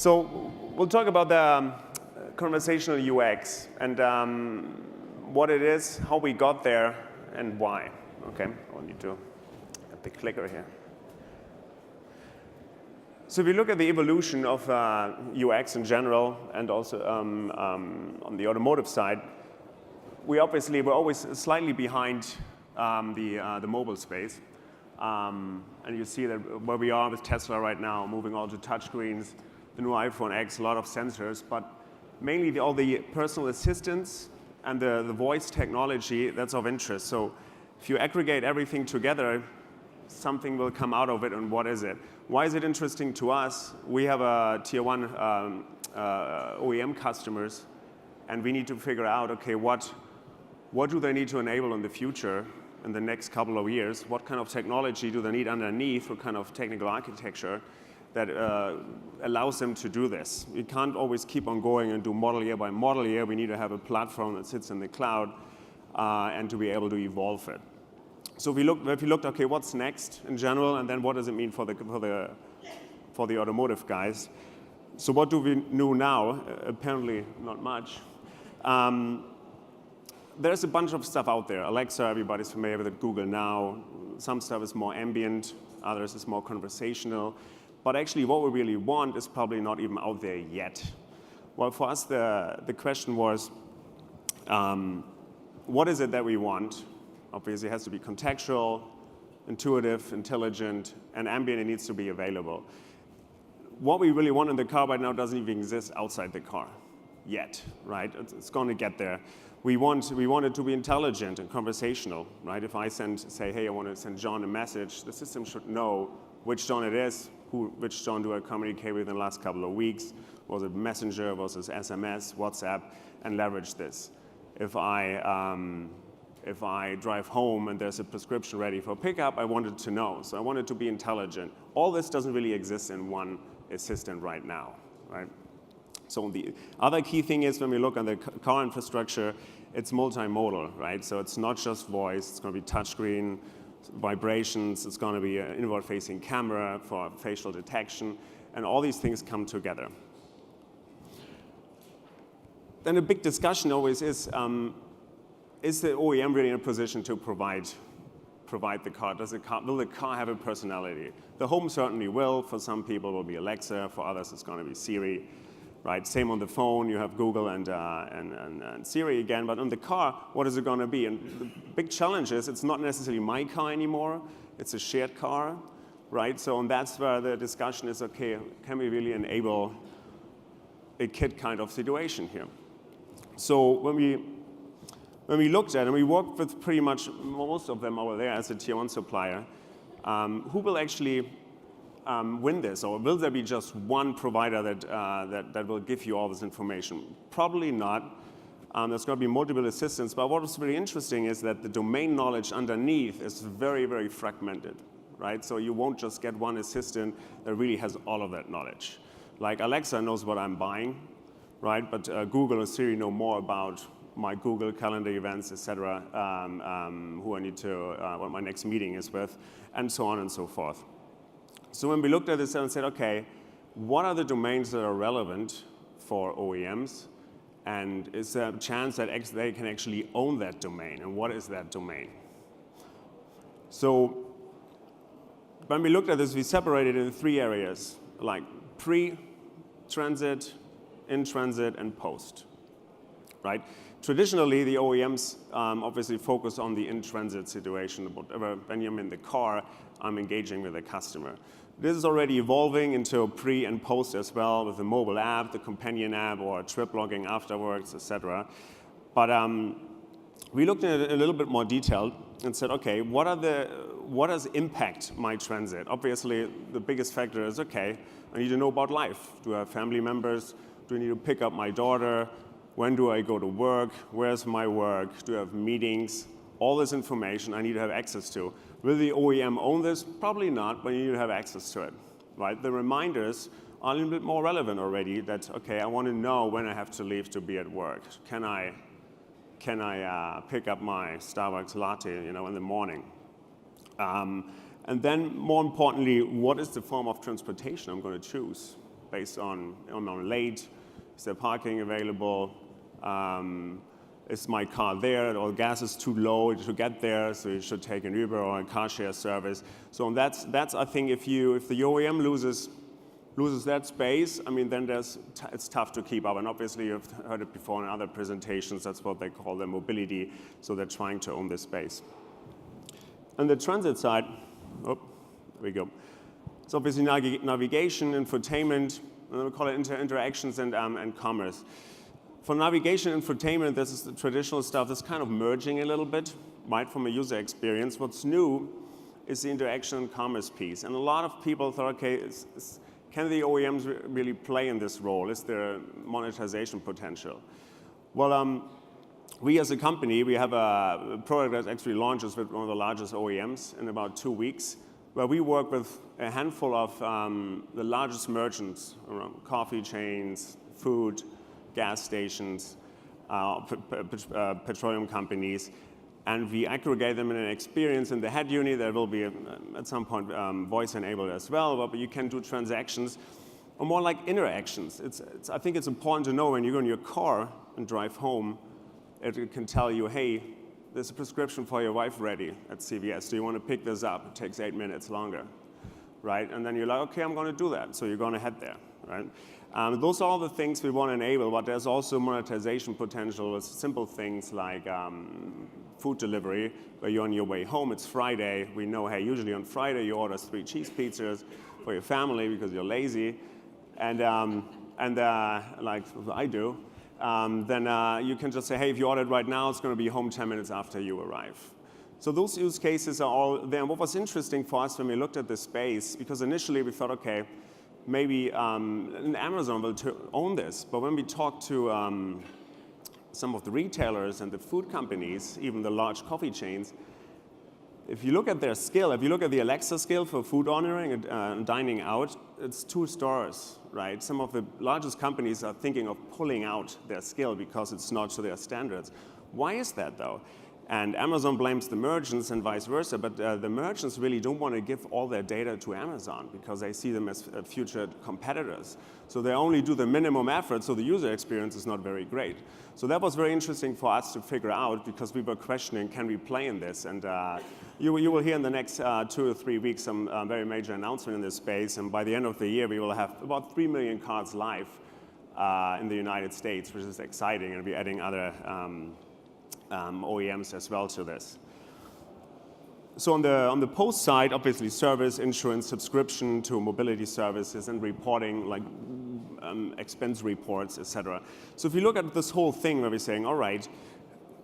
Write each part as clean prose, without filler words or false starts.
So we'll talk about the conversational UX and what it is, how we got there, and why. Okay, I'll need to get the clicker here. So if you look at the evolution of UX in general, and also on the automotive side, we're always slightly behind the mobile space. And you see that where we are with Tesla right now, moving all to touchscreens, the new iPhone X, a lot of sensors, but mainly all the personal assistants and the voice technology that's of interest. So if you aggregate everything together, something will come out of it, and what is it? Why is it interesting to us? We have a tier 1 OEM customers, and we need to figure out, okay, what do they need to enable in the future, in the next couple of years? What kind of technology do they need underneath? What kind of technical architecture that allows them to do this? We can't always keep on going and do model year by model year. We need to have a platform that sits in the cloud and to be able to evolve it. So if you looked, okay, what's next in general, and then what does it mean for the automotive guys? So what do we know now? Apparently not much. There's a bunch of stuff out there. Alexa, everybody's familiar with it. Google Now. Some stuff is more ambient, others is more conversational. But actually what we really want is probably not even out there yet. Well, for us, the question was, what is it that we want? Obviously, it has to be contextual, intuitive, intelligent, and ambient. It needs to be available. What we really want in the car right now doesn't even exist outside the car yet, right? It's going to get there. We want it to be intelligent and conversational, right? If I say, hey, I want to send John a message, the system should know which John it is, which John do I communicate with in the last couple of weeks. Was it Messenger, was it SMS, WhatsApp, and leverage this. If I drive home and there's a prescription ready for pickup, I want it to know. So I want it to be intelligent. All this doesn't really exist in one assistant right now, right? So the other key thing is when we look on the car infrastructure, it's multimodal, right? So it's not just voice, it's going to be touchscreen, vibrations, it's going to be an inward-facing camera for facial detection, and all these things come together. Then a big discussion always is the OEM really in a position to provide the car? Will the car have a personality? The home certainly will. For some people it will be Alexa, for others it's going to be Siri. Right, same on the phone, you have Google and Siri again, but on the car, what is it going to be? And the big challenge is it's not necessarily my car anymore, it's a shared car, right? So and that's where the discussion is, okay, can we really enable a kit kind of situation here? So when we looked at, and we worked with pretty much most of them over there as a tier 1 supplier, who will actually win this, or will there be just one provider that will give you all this information? Probably not. There's going to be multiple assistants, but what was really interesting is that the domain knowledge underneath is very, very fragmented, right? So you won't just get one assistant that really has all of that knowledge. Like Alexa knows what I'm buying, right? But Google and Siri know more about my Google Calendar events, etc., who I need to, what my next meeting is with, and so on and so forth. So when we looked at this and said, okay, what are the domains that are relevant for OEMs? And is there a chance that they can actually own that domain? And what is that domain? So when we looked at this, we separated it in 3 areas, like pre-transit, in-transit, and post, right? Traditionally, the OEMs obviously focus on the in-transit situation. Whatever, when I'm in the car, I'm engaging with the customer. This is already evolving into pre and post as well with the mobile app, the companion app, or trip logging afterwards, etc. But we looked at it in a little bit more detail and said, okay, what does impact my transit? Obviously, the biggest factor is, okay, I need to know about life. Do I have family members? Do I need to pick up my daughter? When do I go to work? Where's my work? Do I have meetings? All this information I need to have access to. Will the OEM own this? Probably not, but you need to have access to it, right? The reminders are a little bit more relevant already that, okay, I want to know when I have to leave to be at work. Can I pick up my Starbucks latte, in the morning? And then, more importantly, what is the form of transportation I'm going to choose? based on, am I late? Is there parking available? Is my car there, or gas is too low to get there, so you should take an Uber or a car share service. So that's I think if the OEM loses that space, I mean, then it's tough to keep up. And obviously, you've heard it before in other presentations. That's what they call the mobility. So they're trying to own this space. On the transit side, there we go. It's obviously navigation, infotainment, we call it interactions and commerce. For navigation, infotainment, this is the traditional stuff that's kind of merging a little bit, right, from a user experience. What's new is the interaction and commerce piece. And a lot of people thought, okay, can the OEMs really play in this role? Is there monetization potential? Well, we as a company, we have a product that actually launches with one of the largest OEMs in about 2 weeks, where we work with a handful of the largest merchants around coffee chains, food, gas stations, petroleum companies, and we aggregate them in an experience in the head unit. There will be, at some point, voice-enabled as well, but you can do transactions, or more like interactions. I think it's important to know when you go in your car and drive home, it can tell you, hey, there's a prescription for your wife ready at CVS. Do you want to pick this up? It takes 8 minutes longer, right? And then you're like, okay, I'm going to do that. So you're going to head there, right? Those are all the things we want to enable, but there's also monetization potential with simple things like food delivery, where you're on your way home. It's Friday. We know, hey, usually on Friday you order 3 cheese pizzas for your family because you're lazy, and like I do. Then you can just say, hey, if you order it right now, it's going to be home 10 minutes after you arrive. So those use cases are all there. And what was interesting for us when we looked at this space, because initially we thought, okay, maybe Amazon will own this. But when we talked to some of the retailers and the food companies, even the large coffee chains, if you look at their skill, if you look at the Alexa skill for food ordering and dining out, it's 2 stars, right? Some of the largest companies are thinking of pulling out their skill because it's not to their standards. Why is that, though? And Amazon blames the merchants and vice versa, but the merchants really don't want to give all their data to Amazon because they see them as future competitors. So they only do the minimum effort, so the user experience is not very great. So that was very interesting for us to figure out because we were questioning, can we play in this? And you will hear in the next 2 or 3 weeks some very major announcement in this space. And by the end of the year, we will have about 3 million cars live in the United States, which is exciting, and we're adding other OEMs as well to this. So on the post side, obviously service, insurance, subscription to mobility services, and reporting like expense reports, etc. So if you look at this whole thing where we're saying, all right,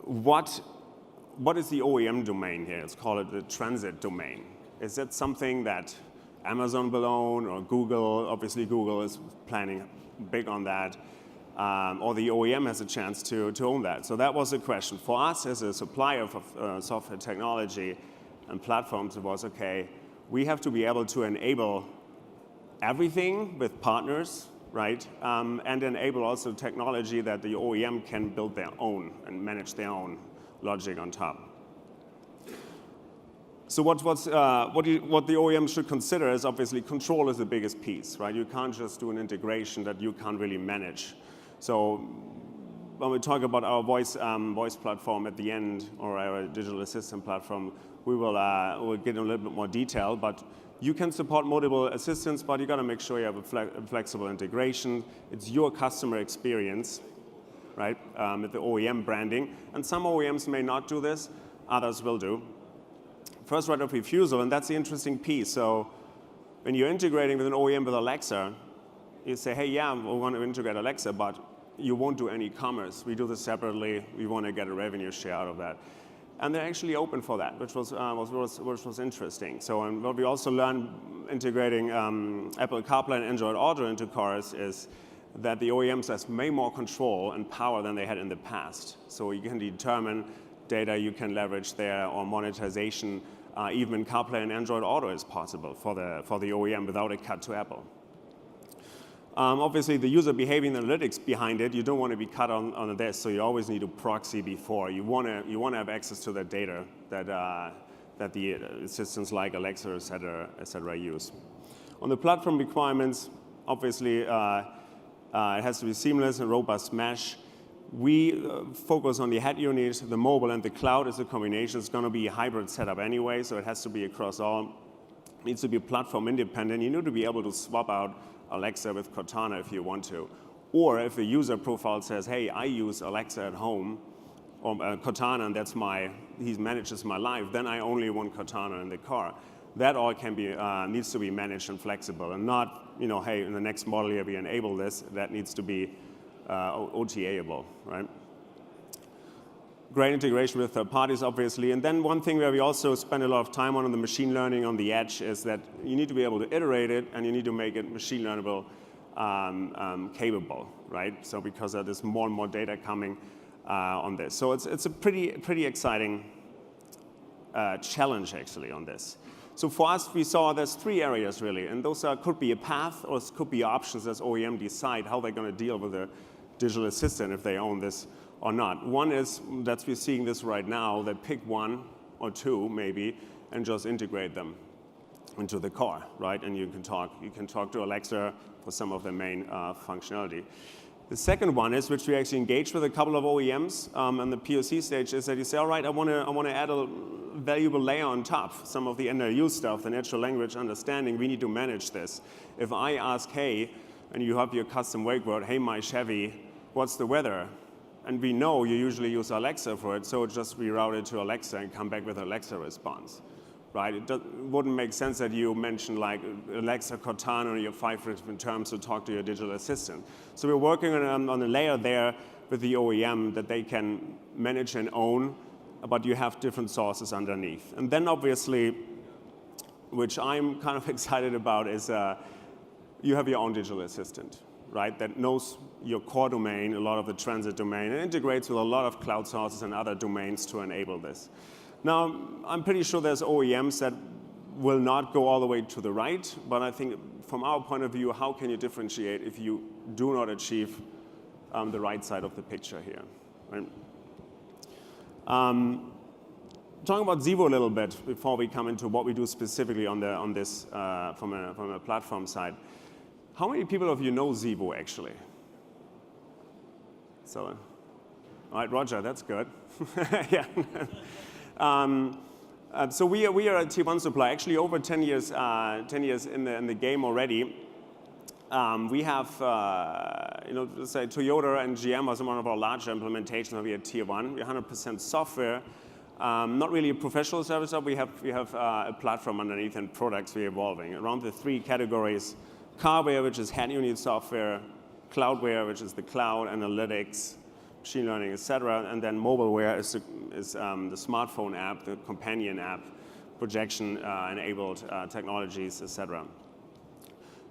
what is the OEM domain here? Let's call it the transit domain. Is that something that Amazon will own, or Google? Obviously Google is planning big on that. Or the OEM has a chance to own that. So that was the question. For us as a supplier of software technology and platforms, it was, okay, we have to be able to enable everything with partners, right? And enable also technology that the OEM can build their own and manage their own logic on top. So what the OEM should consider is obviously control is the biggest piece, right? You can't just do an integration that you can't really manage. So when we talk about our voice platform at the end, or our digital assistant platform, we'll get in a little bit more detail. But you can support multiple assistants, but you got to make sure you have a flexible integration. It's your customer experience, right? With the OEM branding, and some OEMs may not do this, others will do. First right of refusal, and that's the interesting piece. So when you're integrating with an OEM with Alexa, you say, hey, yeah, we want to integrate Alexa, but you won't do any commerce. We do this separately. We want to get a revenue share out of that. And they're actually open for that, which was interesting. So and what we also learned integrating Apple CarPlay and Android Auto into cars is that the OEMs have way more control and power than they had in the past. So you can determine data you can leverage there, or monetization. Even in CarPlay and Android Auto is possible for the OEM without a cut to Apple. Obviously, the user behavior analytics behind it, you don't want to be cut on this, so you always need to proxy before. You want to have access to that data that the assistants like Alexa, et cetera, use. On the platform requirements, Obviously, it has to be seamless and robust mesh. We focus on the head unit, the mobile, and the cloud as a combination. It's going to be a hybrid setup anyway, so it has to be across all. It needs to be platform independent. You need to be able to swap out Alexa with Cortana if you want to. Or if the user profile says, hey, I use Alexa at home, or Cortana, and he manages my life, then I only want Cortana in the car. That all can be, needs to be managed and flexible, and not, hey, in the next model year we enable this. That needs to be OTA-able, right? Great integration with third parties, obviously. And then one thing where we also spend a lot of time on the machine learning on the edge is that you need to be able to iterate it, and you need to make it machine learnable capable, right? So because there's more and more data coming on this. So it's a pretty exciting challenge, actually, on this. So for us, we saw there's 3 areas, really. And those could be a path, or could be options as OEM decide how they're going to deal with the digital assistant, if they own this or not. One is that we're seeing this right now, that pick 1 or 2 maybe and just integrate them into the car, right? And you can talk to Alexa for some of the main functionality. The second one is, which we actually engaged with a couple of OEMs on the POC stage, is that you say, all right, I want to add a valuable layer on top, some of the NLU stuff, the natural language understanding. We need to manage this. If I ask, hey, and you have your custom wake word, hey, my Chevy, what's the weather? And we know you usually use Alexa for it, so it just reroute it to Alexa and come back with Alexa response, right? It wouldn't make sense that you mention like Alexa, Cortana, or your 5 different terms to talk to your digital assistant. So we're working on a layer there with the OEM that they can manage and own, but you have different sources underneath. And then obviously, which I'm kind of excited about, is you have your own digital assistant, right, that knows your core domain, a lot of the transit domain, and integrates with a lot of cloud sources and other domains to enable this. Now, I'm pretty sure there's OEMs that will not go all the way to the right, but I think from our point of view, how can you differentiate if you do not achieve the right side of the picture here, right? Talking about Zeebo a little bit before we come into what we do specifically on this from a platform side. How many people of you know Zeebo actually? So, all right, Roger, that's good. Yeah. So we are a Tier 1 supplier, actually over 10 years in the game already. We have, let's say Toyota and GM are some of our larger implementations where we are Tier 1. We're 100% software, not really a professional service. We have a platform underneath and products we're evolving around the 3 categories: carware, which is head unit software; cloudware, which is the cloud, analytics, machine learning, et cetera, and then mobileware is the smartphone app, the companion app, projection-enabled technologies, et cetera.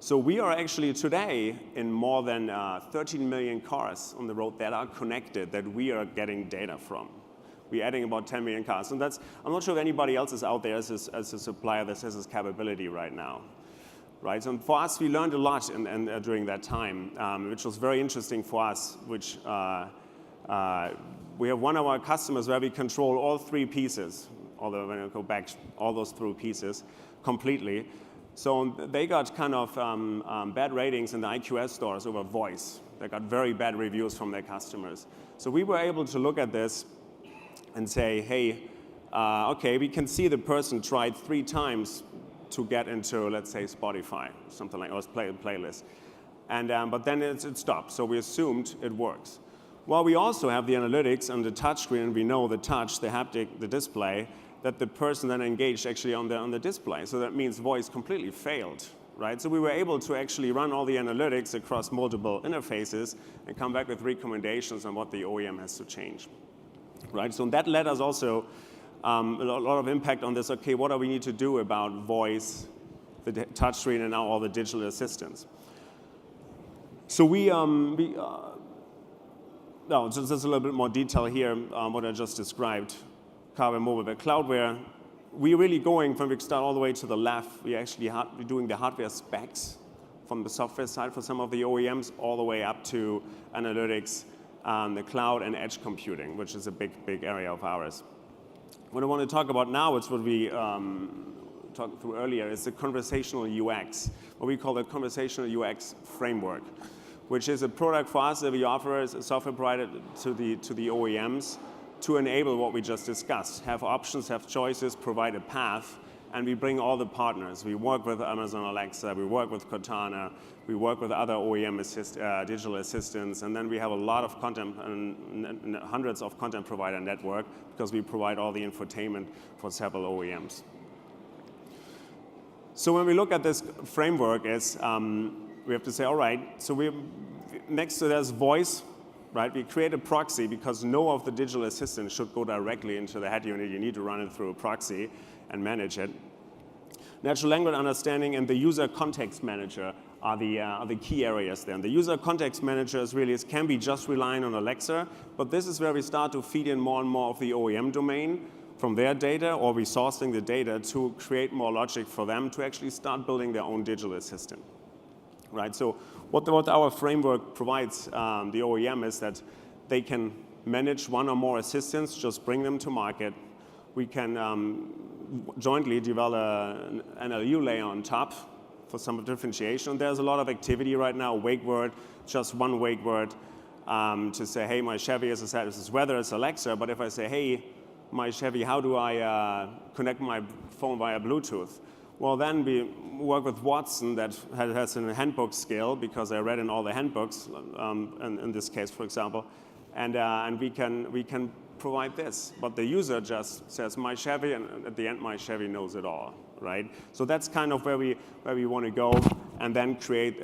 So we are actually today in more than 13 million cars on the road that are connected, that we are getting data from. We're adding about 10 million cars. And I'm not sure if anybody else is out there as a supplier that has this capability right now. Right? So for us, we learned a lot during that time, which was very interesting for us, which we have one of our customers where we control all 3 pieces, although when I go back, all those 3 pieces completely. So they got kind of bad ratings in the IQS stores over voice. They got very bad reviews from their customers. So we were able to look at this and say, hey, okay, we can see the person tried 3 times to get into, let's say, Spotify, something like, or play a playlist. And, but then it stopped, so we assumed it works. Well, we also have the analytics on the touchscreen, and we know the touch, the haptic, the display, that the person then engaged actually on the display. So that means voice completely failed, right? So we were able to actually run all the analytics across multiple interfaces and come back with recommendations on what the OEM has to change, right? So that led us also a lot of impact on this. Okay, what do we need to do about voice, the touchscreen, and now all the digital assistants? So just a little bit more detail here, what I just described. Carware, mobileware, cloudware. We're really going from we start all the way to the left. We're actually doing the hardware specs from the software side for some of the OEMs, all the way up to analytics, the cloud, and edge computing, which is a big area of ours. What I want to talk about now is what we talked through earlier is the conversational UX, what we call the conversational UX framework, which is a product for us that we offer as a software provider to the OEMs to enable what we just discussed, have options, have choices, provide a path, and we bring all the partners. We work with Amazon Alexa, we work with Cortana, we work with other OEM digital assistants, and then we have a lot of content and hundreds of content provider network because we provide all the infotainment for several OEMs. So when we look at this framework, we have to say, all right, so next to this voice, right, we create a proxy because no of the digital assistants should go directly into the head unit. You need to run it through a proxy and manage it. Natural language understanding and the user context manager are the key areas there. And the user context manager can be just relying on Alexa, but this is where we start to feed in more and more of the OEM domain from their data, or we sourcing the data to create more logic for them to actually start building their own digital assistant. Right? So what our framework provides the OEM is that they can manage one or more assistants, just bring them to market. We can jointly develop an NLU layer on top for some differentiation. There's a lot of activity right now, wake word, just one wake word to say, hey, my Chevy, as I said, this is whether it's Alexa, but if I say, hey, my Chevy, how do I connect my phone via Bluetooth? Well, then we work with Watson that has a handbook skill because I read in all the handbooks, in this case, for example, and we can provide this. But the user just says my Chevy, and at the end, my Chevy knows it all, right? So that's kind of where we want to go, and then create,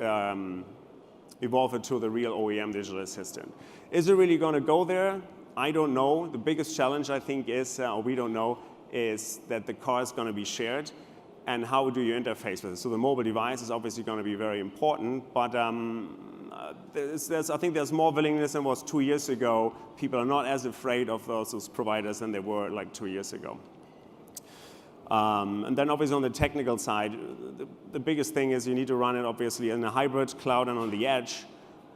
evolve it to the real OEM digital assistant. Is it really going to go there? I don't know. The biggest challenge, I think, is, or we don't know, is that the car is going to be shared. And how do you interface with it? So the mobile device is obviously going to be very important, but I think there's more willingness than was 2 years ago. People are not as afraid of those providers than they were like 2 years ago. And then obviously on the technical side, the biggest thing is you need to run it obviously in a hybrid cloud and on the edge,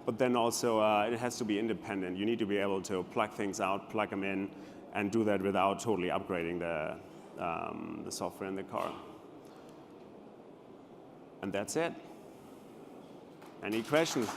but then also it has to be independent. You need to be able to plug things out, plug them in, and do that without totally upgrading the software in the car. And that's it. Any questions?